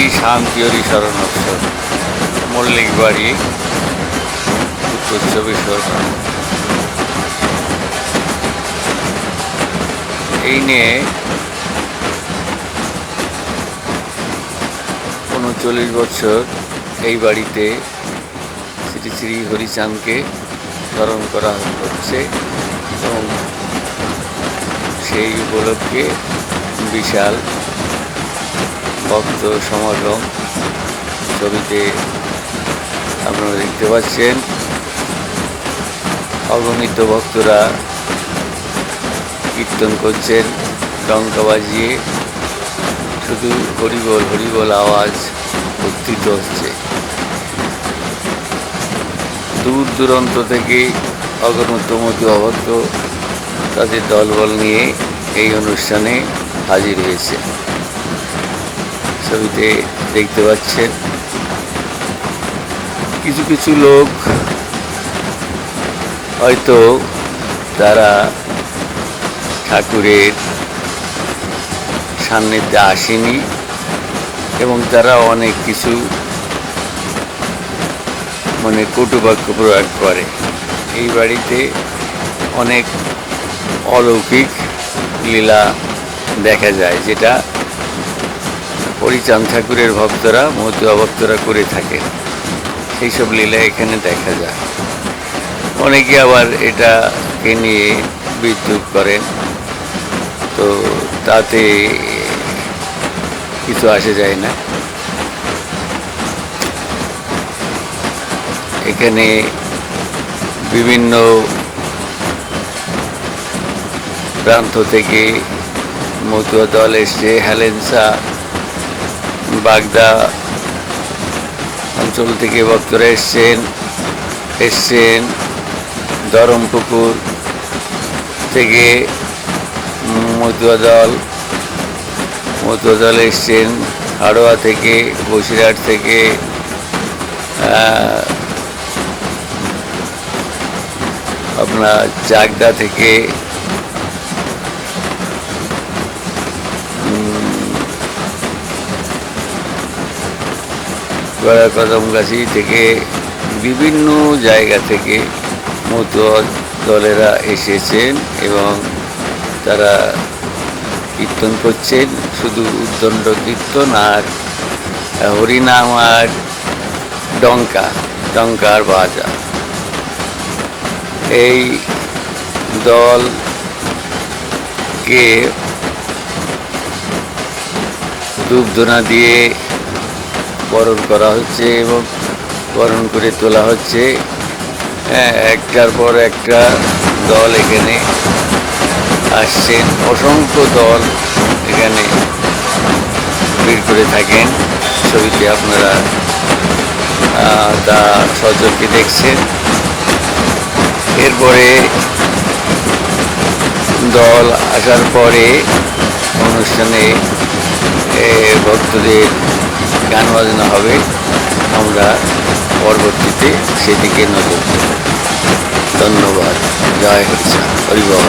শ্রী শান্তি হরিশরণ উৎসব, মল্লিক বাড়ি, উত্তর 24 এই নিয়ে 39 বছর এই বাড়িতে শ্রী শ্রী হরিচাঁদকে স্মরণ করা হচ্ছে এবং সেই উপলক্ষে বিশাল ভক্ত সমাগম ছবিতে আপনারা দেখতে পাচ্ছেন। অগণিত ভক্তরা কীর্তন করছেন, ডঙ্কা বাজিয়ে, শুধু হরিবল হরিবল আওয়াজ উত্থিত হচ্ছে। দূর দূরান্ত থেকে অগণিত ভক্ত তাদের দলবল নিয়ে এই অনুষ্ঠানে হাজির হয়েছে। ছবিতে দেখতে পাচ্ছেন কিছু কিছু লোক হয়তো তারা ঠাকুরের সান্নিধ্যে আসেনি এবং তারা অনেক কিছু কটুবাক্য প্রয়োগ করে। এই বাড়িতে অনেক অলৌকিক লীলা দেখা যায়, যেটা হরিচাঁদ ঠাকুরের ভক্তরা, মতুয়া ভক্তরা করে থাকেন। সেই সব লীলা এখানে দেখা যায়। অনেকে আবার এটাকে নিয়ে বিদ্রুপ করেন, তো তাতে কিছু আসে যায় না। এখানে বিভিন্ন প্রান্ত থেকে মতুয়া দল এসছে। হেলেন্সা, বাগদা অঞ্চল থেকে ভক্তরা এসছেন। ধরমপুকুর থেকে মতুয়া দল এসছেন। হাড়োয়া থেকে, বসিরহাট থেকে, আপনার চাকদা থেকে, কদমগাছি থেকে, বিভিন্ন জায়গা থেকে মতুয়া দলেরা এসেছেন এবং তারা কীর্তন করছেন। শুধু উদ্দণ্ড কীর্তন আর হরিনাম আর ডঙ্কার বাজা। এই দলকে ধূপধুনা দিয়ে বরণ করা হচ্ছে এবং বরণ করে তোলা হচ্ছে। একটার পর একটা দল এখানে আসছেন। অসংখ্য দল এখানে ভিড় করে থাকেন। ছবিতে আপনারা তা সচক্ষে দেখছেন। এরপরে দল আসার পরে অনুষ্ঠানে ভক্তদের গান বাজনা হবে। আমরা পরবর্তীতে সেদিকে নজর দেব। ধন্যবাদ। জয় হরিচাঁদ, হরিবল।